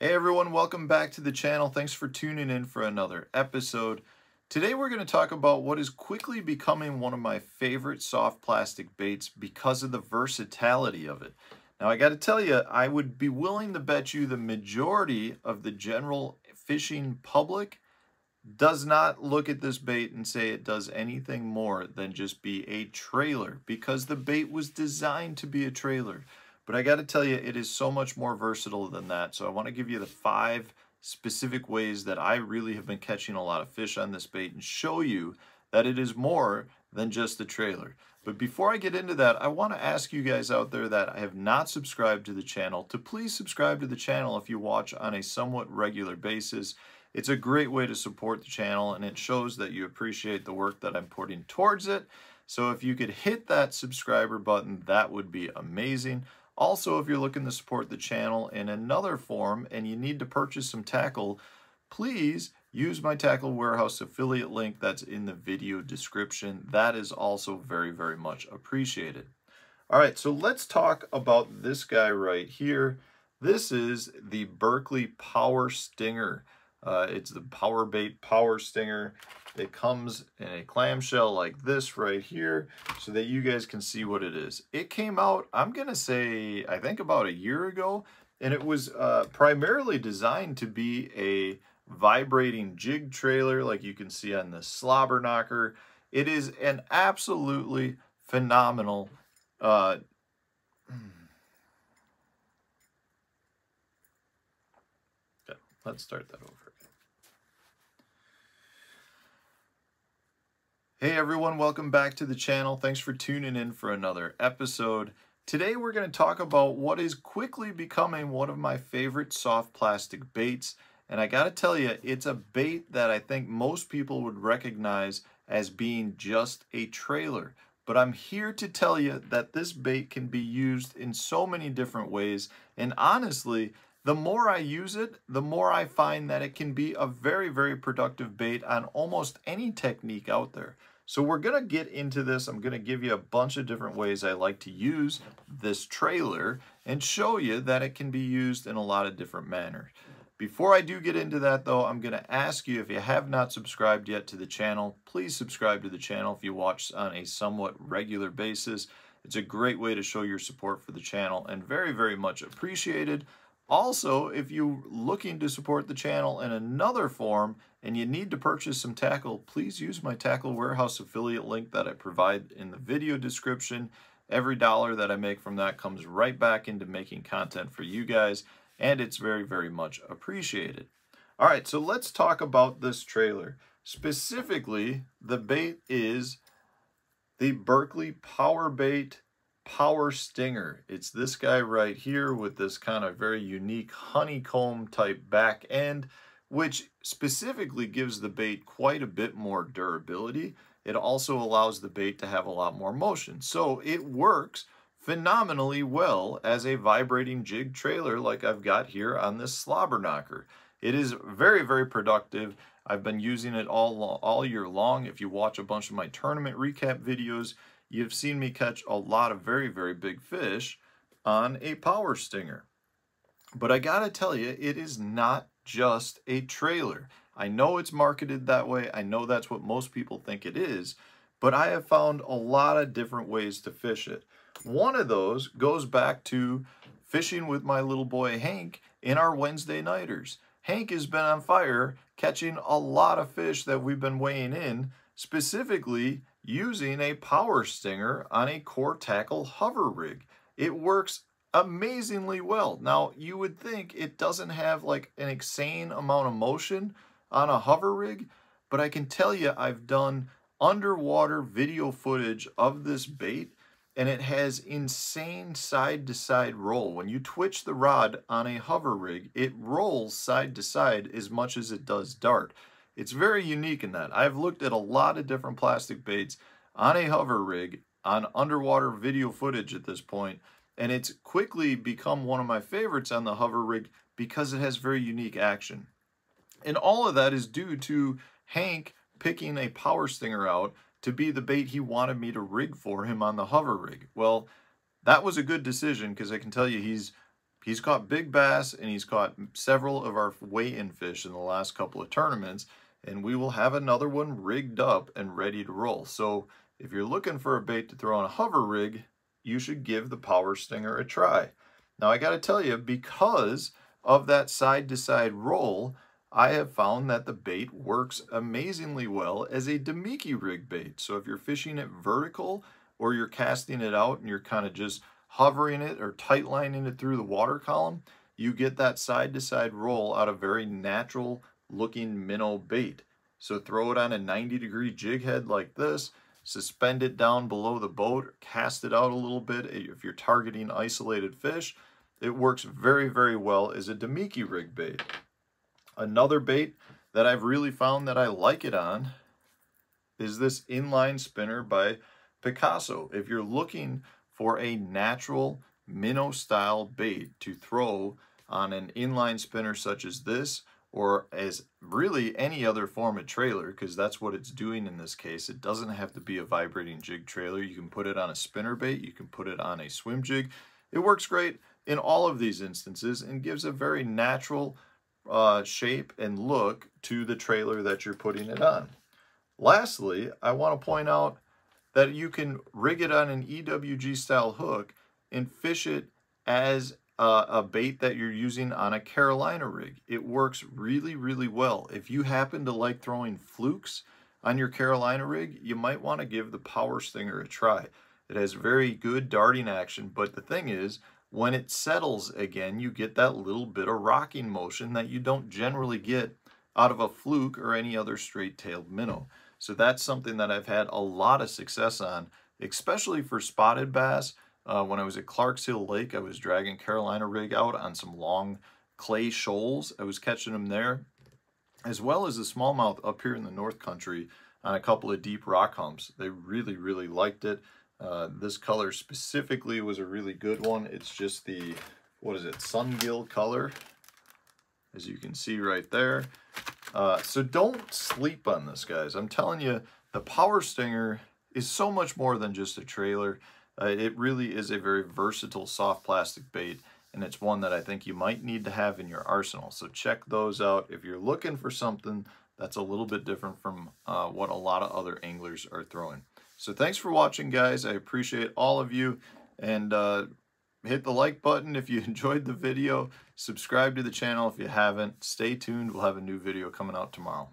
Hey everyone, welcome back to the channel. Thanks for tuning in for another episode. Today we're going to talk about what is quickly becoming one of my favorite soft plastic baits because of the versatility of it. Now I got to tell you, I would be willing to bet you the majority of the general fishing public does not look at this bait and say it does anything more than just be a trailer, because the bait was designed to be a trailer. But I got to tell you, it is so much more versatile than that. So I want to give you the 5 specific ways that I really have been catching a lot of fish on this bait and show you that it is more than just a trailer. But before I get into that, I want to ask you guys out there that have not subscribed to the channel to please subscribe to the channel if you watch on a somewhat regular basis. It's a great way to support the channel, and it shows that you appreciate the work that I'm putting towards it. So if you could hit that subscriber button, that would be amazing. Also, if you're looking to support the channel in another form and you need to purchase some tackle, please use my Tackle Warehouse affiliate link that's in the video description. That is also very, very much appreciated. All right, so let's talk about this guy right here. This is the Berkley Power Stinger. It's the Power Bait Power Stinger. It comes in a clamshell like this right here so that you guys can see what it is. It came out, I'm going to say, I think about a year ago, and it was primarily designed to be a vibrating jig trailer like you can see on the slobber knocker. It is an absolutely phenomenal okay, let's start that over. Hey everyone, welcome back to the channel. Thanks for tuning in for another episode. Today we're going to talk about what is quickly becoming one of my favorite soft plastic baits. And I got to tell you, it's a bait that I think most people would recognize as being just a trailer. But I'm here to tell you that this bait can be used in so many different ways. And honestly, the more I use it, the more I find that it can be a very, very productive bait on almost any technique out there. So we're going to get into this. I'm going to give you a bunch of different ways I like to use this trailer and show you that it can be used in a lot of different manners. Before I do get into that though, I'm going to ask you, if you have not subscribed yet to the channel, please subscribe to the channel if you watch on a somewhat regular basis. It's a great way to show your support for the channel and very, very much appreciated. Also, if you're looking to support the channel in another form and you need to purchase some tackle, please use my Tackle Warehouse affiliate link that I provide in the video description. Every dollar that I make from that comes right back into making content for you guys, and it's very, very much appreciated. All right, so let's talk about this trailer. Specifically, the bait is the Berkley Power Bait Power Stinger. It's this guy right here with this kind of very unique honeycomb type back end, which specifically gives the bait quite a bit more durability. It also allows the bait to have a lot more motion. So it works phenomenally well as a vibrating jig trailer like I've got here on this slobber knocker. It is very, very productive. I've been using it all year long. If you watch a bunch of my tournament recap videos, you've seen me catch a lot of very, very big fish on a power stinger. But I gotta tell you, it is not just a trailer. I know it's marketed that way. I know that's what most people think it is, but I have found a lot of different ways to fish it. One of those goes back to fishing with my little boy Hank in our Wednesday nighters. Hank has been on fire catching a lot of fish that we've been weighing in, specifically using a power stinger on a core tackle hover rig. It works amazingly well. Now, you would think it doesn't have like an insane amount of motion on a hover rig, but I can tell you I've done underwater video footage of this bait, and it has insane side-to-side roll. When you twitch the rod on a hover rig, it rolls side to side as much as it does dart. It's very unique in that. I've looked at a lot of different plastic baits on a hover rig, on underwater video footage at this point, and it's quickly become one of my favorites on the hover rig because it has very unique action. And all of that is due to Hank picking a power stinger out to be the bait he wanted me to rig for him on the hover rig. Well, that was a good decision, because I can tell you he's he's caught big bass and he's caught several of our weigh-in fish in the last couple of tournaments, and we will have another one rigged up and ready to roll. So if you're looking for a bait to throw on a hover rig, you should give the Power Stinger a try. Now I got to tell you, because of that side-to-side roll, I have found that the bait works amazingly well as a Damiki rig bait. So if you're fishing it vertical or you're casting it out and you're kind of just hovering it or tight lining it through the water column, you get that side-to-side roll out of very natural looking minnow bait. So throw it on a 90-degree jig head like this, suspend it down below the boat, cast it out a little bit. If you're targeting isolated fish, it works very, very well as a Damiki rig bait. Another bait that I've really found that I like it on is this inline spinner by Picasso. If you're looking for a natural minnow style bait to throw on an inline spinner such as this, or as really any other form of trailer, because that's what it's doing in this case. It doesn't have to be a vibrating jig trailer. You can put it on a spinner bait, you can put it on a swim jig. It works great in all of these instances and gives a very natural shape and look to the trailer that you're putting it on. Lastly, I want to point out that you can rig it on an EWG style hook and fish it as a bait that you're using on a Carolina rig. It works really, really well. If you happen to like throwing flukes on your Carolina rig, you might want to give the Power Stinger a try. It has very good darting action, but the thing is, when it settles again, you get that little bit of rocking motion that you don't generally get out of a fluke or any other straight-tailed minnow. So that's something that I've had a lot of success on, especially for spotted bass. When I was at Clarks Hill Lake, I was dragging Carolina rig out on some long clay shoals. I was catching them there, as well as the smallmouth up here in the North Country on a couple of deep rock humps. They really, really liked it. This color specifically was a really good one. It's just the, what is it, Sungill color, as you can see right there. So don't sleep on this, guys. I'm telling you, the Power Stinger is so much more than just a trailer. It really is a very versatile soft plastic bait, and it's one that I think you might need to have in your arsenal. So check those out if you're looking for something that's a little bit different from what a lot of other anglers are throwing. So thanks for watching, guys. I appreciate all of you, and hit the like button if you enjoyed the video. Subscribe to the channel if you haven't. Stay tuned. We'll have a new video coming out tomorrow.